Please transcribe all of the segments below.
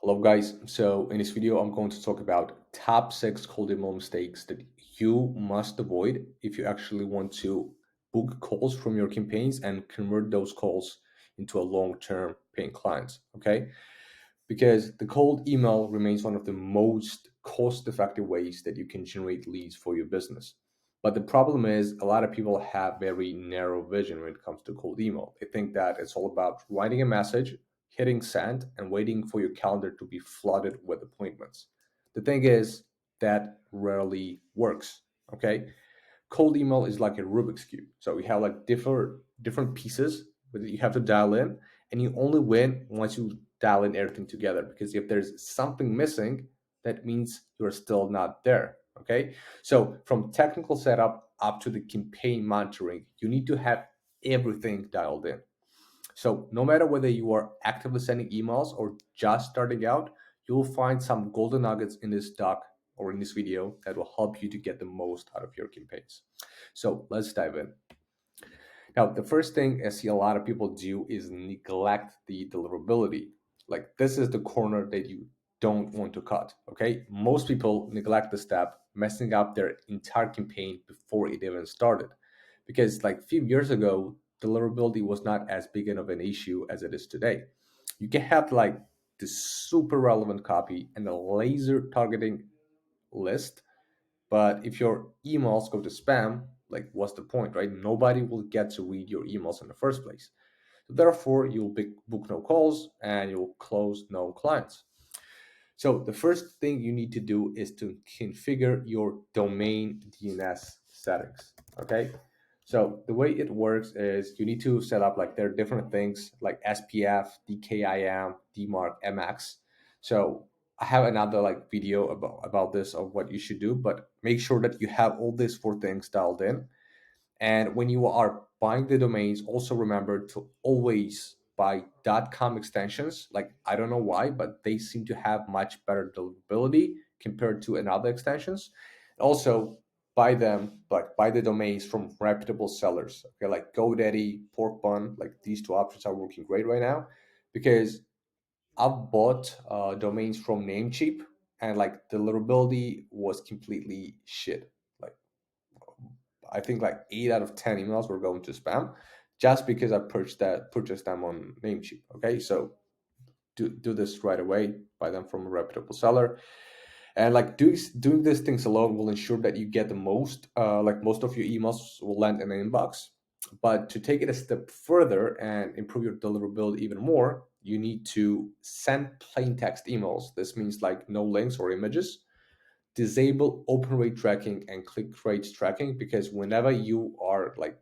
Hello, guys. So, in this video, I'm going to talk about top six cold email mistakes that you must avoid if you actually want to book calls from your campaigns and convert those calls into a long-term paying clients. Okay, because the cold email remains one of the most cost-effective ways that you can generate leads for your business. But the problem is, a lot of people have very narrow vision when it comes to cold email. They think that it's all about writing a message, hitting send, and waiting for your calendar to be flooded with appointments. The thing is, that rarely works. Okay, cold email is like a Rubik's cube. So you have like different pieces that you have to dial in, and you only win once you dial in everything together. Because if there's something missing, that means you're still not there. Okay. So from technical setup up to the campaign monitoring, you need to have everything dialed in. So no matter whether you are actively sending emails or just starting out, you'll find some golden nuggets in this doc or in this video that will help you to get the most out of your campaigns. So let's dive in. Now, the first thing I see a lot of people do is neglect the deliverability. Like this is the corner that you don't want to cut. Okay. Most people neglect the step, messing up their entire campaign before it even started. Because like a few years ago, deliverability was not as big of an issue as it is today. You can have like the super relevant copy and a laser targeting list, but if your emails go to spam, like what's the point, right? Nobody will get to read your emails in the first place. So therefore, you'll book no calls and you'll close no clients. So the first thing you need to do is to configure your domain DNS settings. Okay. So the way it works is you need to set up like there are different things like SPF, DKIM, DMARC, MX. So I have another like video about this of what you should do, but make sure that you have all these four things dialed in. And when you are buying the domains, also remember to always buy .com extensions. Like I don't know why, but they seem to have much better deliverability compared to another extensions. Also, buy them, like buy the domains from reputable sellers. Okay, like GoDaddy, Porkbun, like these two options are working great right now because I've bought domains from Namecheap and like the deliverability was completely shit. Like I think like 8 out of 10 emails were going to spam just because I purchased them on Namecheap. Okay, so do this right away. Buy them from a reputable seller, and like doing these things alone will ensure that you get the most. Like most of your emails will land in an inbox. But to take it a step further and improve your deliverability even more, you need to send plain text emails. This means like no links or images, disable open rate tracking and click rate tracking, because whenever you are like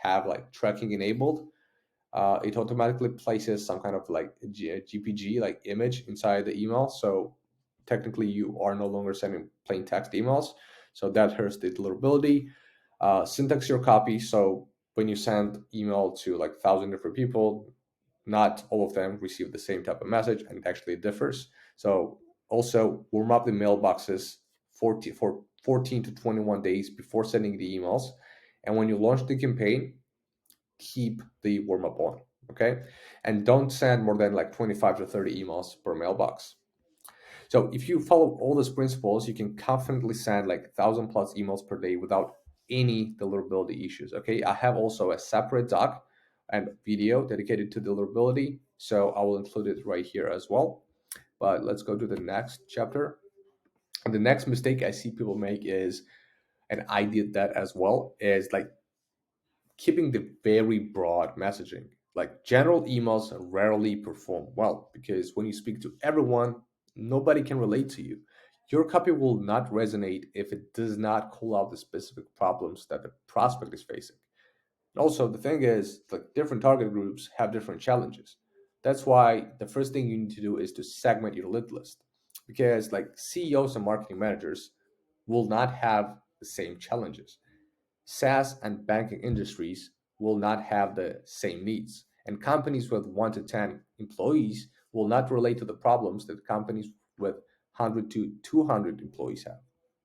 have like tracking enabled, it automatically places some kind of like GPG like image inside the email. So technically you are no longer sending plain text emails. So that hurts the deliverability. Syntax your copy. So when you send email to like 1,000 different people, not all of them receive the same type of message, and it actually differs. So also warm up the mailboxes 14 to 21 days before sending the emails. And when you launch the campaign, keep the warm up on. Okay. And don't send more than like 25 to 30 emails per mailbox. So if you follow all these principles, you can confidently send like 1,000 plus emails per day without any deliverability issues. Okay. I have also a separate doc and video dedicated to deliverability. So I will include it right here as well. But let's go to the next chapter. And the next mistake I see people make is, and I did that as well, is like keeping the very broad messaging. Like general emails rarely perform well because when you speak to everyone, nobody can relate to you. Your copy will not resonate if it does not call out the specific problems that the prospect is facing. And also, the thing is, like different target groups have different challenges. That's why the first thing you need to do is to segment your lead list, because like CEOs and marketing managers will not have the same challenges. SaaS and banking industries will not have the same needs. And companies with 1 to 10 employees will not relate to the problems that companies with 100 to 200 employees have.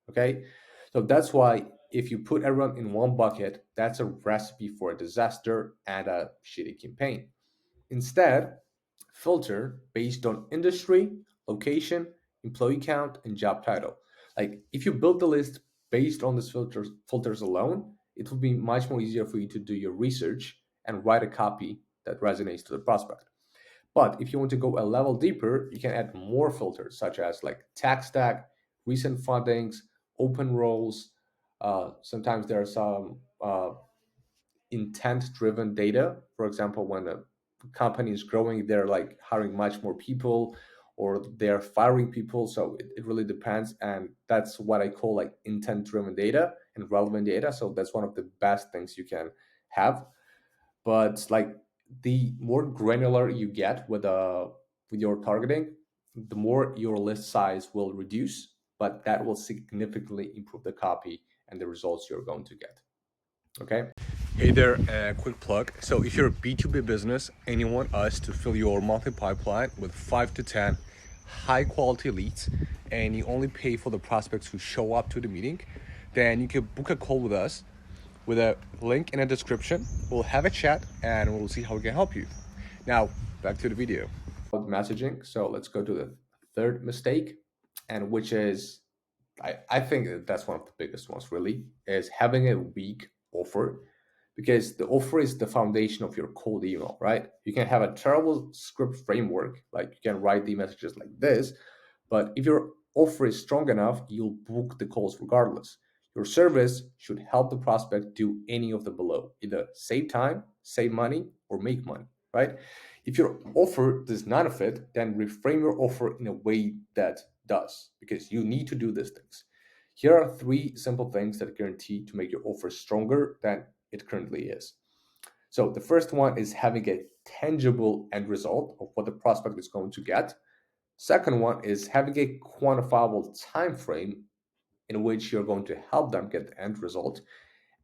Okay? So that's why if you put everyone in one bucket, that's a recipe for a disaster and a shitty campaign. Instead, filter based on industry, location, employee count, and job title. Like if you build the list based on these filters alone, it will be much more easier for you to do your research and write a copy that resonates to the prospect. But if you want to go a level deeper, you can add more filters such as like tech stack, recent fundings, open roles. Sometimes there are some intent driven data. For example, when a company is growing, they're like hiring much more people or they're firing people. So it really depends. And that's what I call like intent driven data and relevant data. So that's one of the best things you can have. But like the more granular you get with your targeting, the more your list size will reduce, but that will significantly improve the copy and the results you're going to get. Okay. Hey there, quick plug. So if you're a B2B business and you want us to fill your monthly pipeline with 5 to 10 high quality leads and you only pay for the prospects who show up to the meeting, then you can book a call with us with a link in the description. We'll have a chat and we'll see how we can help you. Now, back to the video. Messaging. So let's go to the third mistake, and which is, I think that's one of the biggest ones really, is having a weak offer, because the offer is the foundation of your cold email, right? You can have a terrible script framework, like you can write the messages like this, but if your offer is strong enough, you'll book the calls regardless. Your service should help the prospect do any of the below, either save time, save money, or make money, right? If your offer does not fit, then reframe your offer in a way that does, because you need to do these things. Here are 3 simple things that guarantee to make your offer stronger than it currently is. So the first one is having a tangible end result of what the prospect is going to get. Second one is having a quantifiable time frame in which you're going to help them get the end result,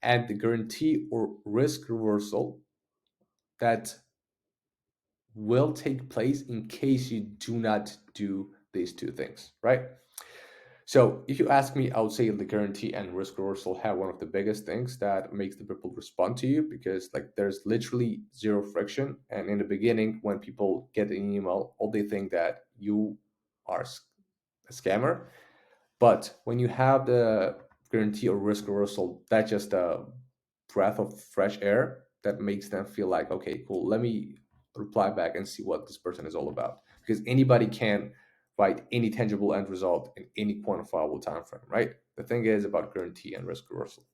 and the guarantee or risk reversal that will take place in case you do not do these 2 things, right? So if you ask me, I would say the guarantee and risk reversal have one of the biggest things that makes the people respond to you, because like there's literally zero friction. And in the beginning, when people get an email, all they think that you are a scammer. But when you have the guarantee or risk reversal, that's just a breath of fresh air that makes them feel like, okay, cool, let me reply back and see what this person is all about. Because anybody can write any tangible end result in any quantifiable time frame, right? The thing is about guarantee and risk reversal.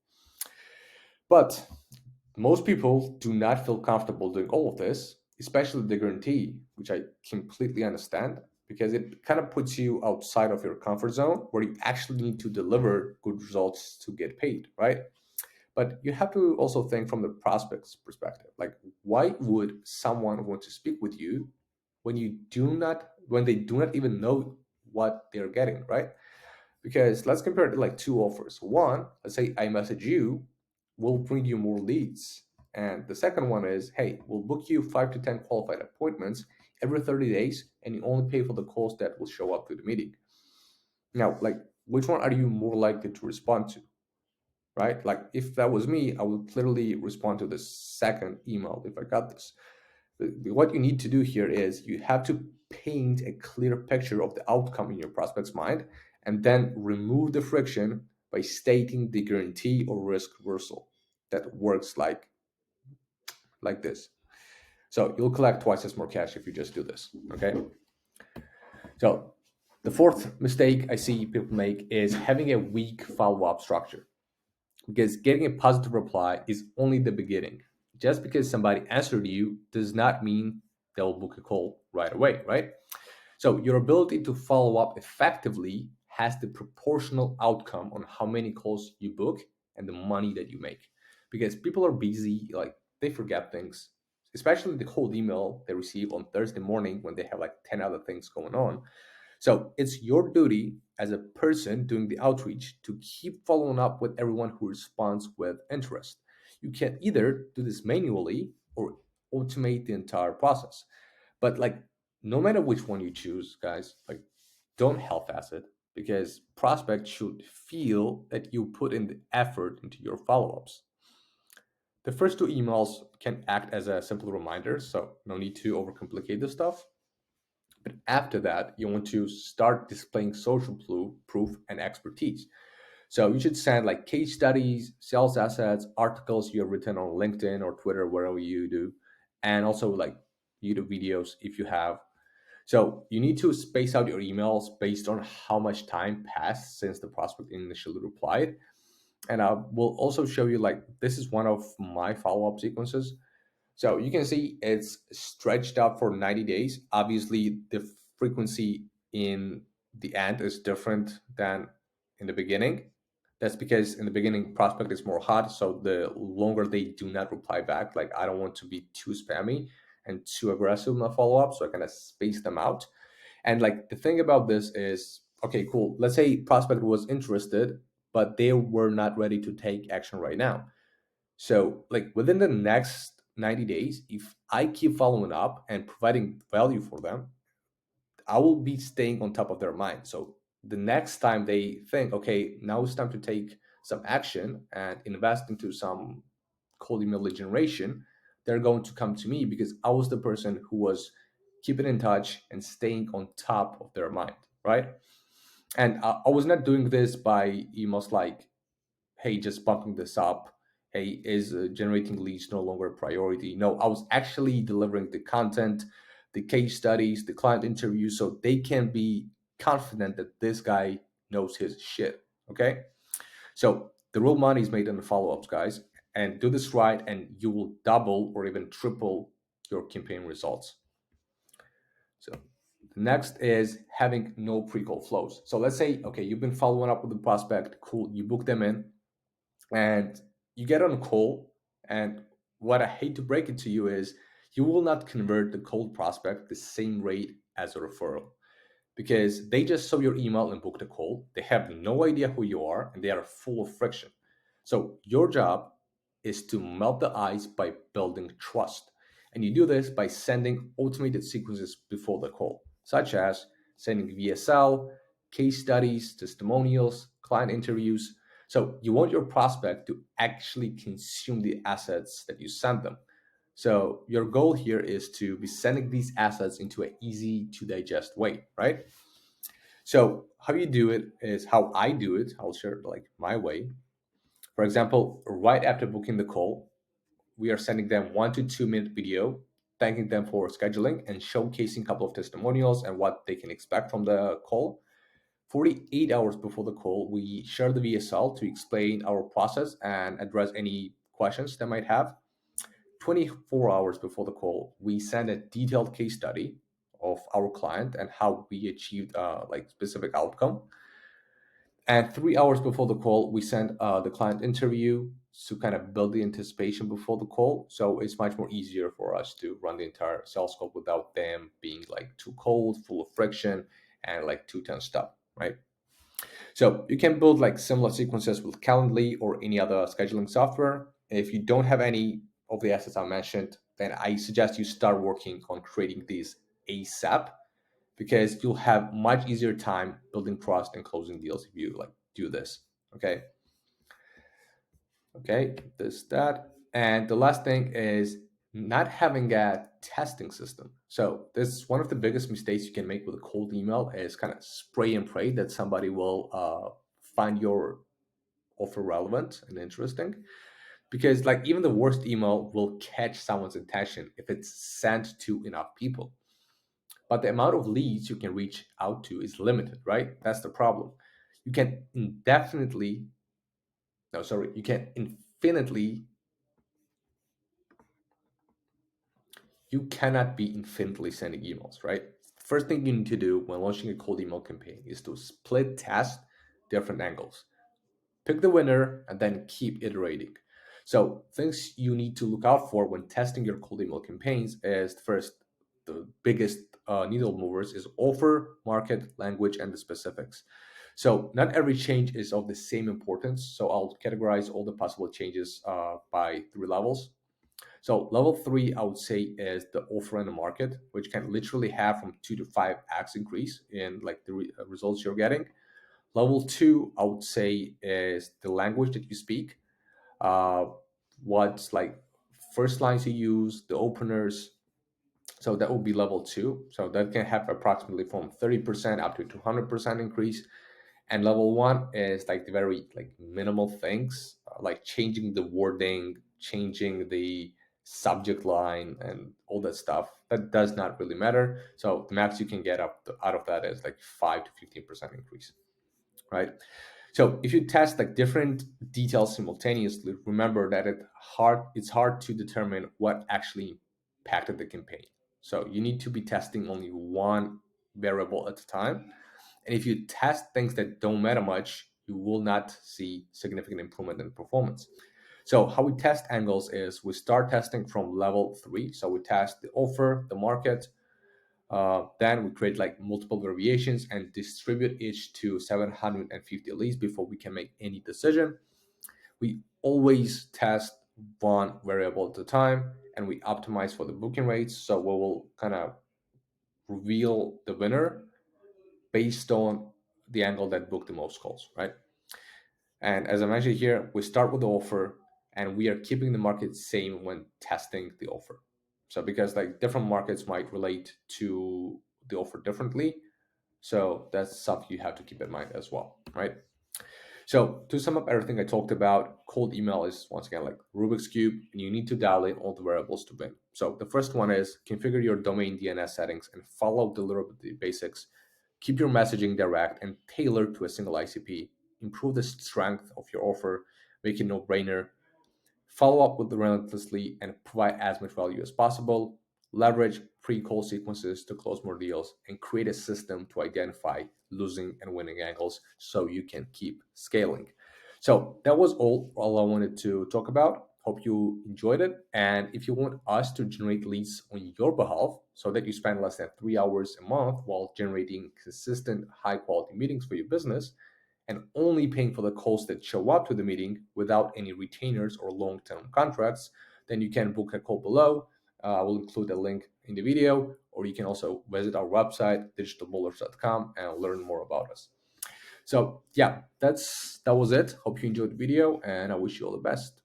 But most people do not feel comfortable doing all of this, especially the guarantee, which I completely understand, because it kind of puts you outside of your comfort zone where you actually need to deliver good results to get paid, right? But you have to also think from the prospect's perspective. Like, why would someone want to speak with you when they do not even know what they're getting, right? Because let's compare it to like 2 offers. One, let's say I message you, we'll bring you more leads. And the second one is, hey, we'll book you 5 to 10 qualified appointments every 30 days, and you only pay for the calls that will show up to the meeting. Now, like, which one are you more likely to respond to, right? Like, if that was me, I would clearly respond to the second email if I got this. What you need to do here is you have to paint a clear picture of the outcome in your prospect's mind, and then remove the friction by stating the guarantee or risk reversal that works like this. So you'll collect twice as more cash if you just do this. Okay. So the fourth mistake I see people make is having a weak follow-up structure, because getting a positive reply is only the beginning. Just because somebody answered you does not mean they'll book a call right away, right? So your ability to follow up effectively has the proportional outcome on how many calls you book and the money that you make. Because people are busy, like they forget things, especially the cold email they receive on Thursday morning when they have like 10 other things going on. So it's your duty as a person doing the outreach to keep following up with everyone who responds with interest. You can either do this manually or automate the entire process. But like no matter which one you choose, guys, like don't half-ass it, because prospects should feel that you put in the effort into your follow-ups. The first 2 emails can act as a simple reminder, so no need to overcomplicate this stuff. But after that, you want to start displaying social proof and expertise. So you should send like case studies, sales assets, articles you have written on LinkedIn or Twitter, wherever you do, and also like YouTube videos if you have. So you need to space out your emails based on how much time passed since the prospect initially replied. And I will also show you like this is one of my follow-up sequences. So you can see it's stretched out for 90 days. Obviously, the frequency in the end is different than in the beginning. That's because in the beginning, prospect is more hot. So the longer they do not reply back, like I don't want to be too spammy and too aggressive in my follow up. So I kind of space them out. And like the thing about this is, okay, cool. Let's say prospect was interested, but they were not ready to take action right now. So, like within the next 90 days, if I keep following up and providing value for them, I will be staying on top of their mind. So, the next time they think, okay, now it's time to take some action and invest into some cold email lead generation, they're going to come to me because I was the person who was keeping in touch and staying on top of their mind, right? And I was not doing this by emails like, hey, just bumping this up. Hey, is generating leads no longer a priority? No, I was actually delivering the content, the case studies, the client interviews, so they can be confident that this guy knows his shit. Okay. So the real money is made in the follow ups, guys. And do this right, and you will double or even triple your campaign results. So the next is having no pre-call flows. So let's say, okay, you've been following up with the prospect, cool, you book them in, and you get on a call. And what I hate to break it to you is you will not convert the cold prospect the same rate as a referral because they just saw your email and booked a call. They have no idea who you are and they are full of friction. So your job is to melt the ice by building trust. And you do this by sending automated sequences before the call, such as sending VSL, case studies, testimonials, client interviews. So you want your prospect to actually consume the assets that you send them. So your goal here is to be sending these assets into an easy to digest way, right? So how you do it is how I do it. I'll share like my way. For example, right after booking the call, we are sending them 1 to 2 minute video, thanking them for scheduling and showcasing a couple of testimonials and what they can expect from the call. 48 hours before the call, we share the VSL to explain our process and address any questions they might have. 24 hours before the call, we send a detailed case study of our client and how we achieved like specific outcome. And 3 hours before the call, we send the client interview to kind of build the anticipation before the call. So it's much more easier for us to run the entire sales call without them being like too cold, full of friction, and like too tensed up, right? So you can build like similar sequences with Calendly or any other scheduling software. If you don't have any of the assets I mentioned, then I suggest you start working on creating these ASAP because you'll have much easier time building trust and closing deals if you like do this. Okay. Okay. This, that. And the last thing is not having a testing system. So this is one of the biggest mistakes you can make with a cold email is kind of spray and pray that somebody will find your offer relevant and interesting because like even the worst email will catch someone's attention if it's sent to enough people, but the amount of leads you can reach out to is limited, right? That's the problem. You can indefinitely, no, sorry, you can infinitely, you cannot be infinitely sending emails, right? First thing you need to do when launching a cold email campaign is to split test different angles. Pick the winner and then keep iterating. So things you need to look out for when testing your cold email campaigns is first, the biggest needle movers is offer, market, language, and the specifics. So not every change is of the same importance. So I'll categorize all the possible changes by 3 levels. So level 3, I would say, is the offer in the market, which can literally have from 2 to 5x increase in like the results you're getting. Level 2, I would say, is the language that you speak. Uh, what's like first lines you use, the openers, So that will be level 2. So that can have approximately from 30% up to 200% increase. And level 1 is like the very like minimal things, like changing the wording, changing the subject line, and all that stuff. That does not really matter. So the max you can get out of that is like 5 to 15% increase, right? So if you test like different details simultaneously, remember that it's hard to determine what actually impacted the campaign. So you need to be testing only one variable at a time. And if you test things that don't matter much, you will not see significant improvement in performance. So how we test angles is we start testing from level 3. So we test the offer, the market, then we create like multiple variations and distribute each to 750 leads before we can make any decision. We always test one variable at a time, and we optimize for the booking rates. So we will kind of reveal the winner based on the angle that booked the most calls, right? And as I mentioned here, we start with the offer and we are keeping the market same when testing the offer. So because like different markets might relate to the offer differently. So that's something you have to keep in mind as well, right? So to sum up everything I talked about, cold email is once again like Rubik's Cube, and you need to dial in all the variables to win. So the first one is configure your domain DNS settings and follow deliverability basics. Keep your messaging direct and tailored to a single ICP. Improve the strength of your offer, make it no-brainer. Follow up with relentlessly and provide as much value as possible. Leverage pre-call sequences to close more deals and create a system to identify losing and winning angles so you can keep scaling. So that was all I wanted to talk about. Hope you enjoyed it. And if you want us to generate leads on your behalf so that you spend less than 3 hours a month while generating consistent high quality meetings for your business, and only paying for the calls that show up to the meeting without any retainers or long-term contracts, then you can book a call below. I will include a link in the video, or you can also visit our website, digitalbuilders.com, and learn more about us. So yeah, that was it. Hope you enjoyed the video, and I wish you all the best.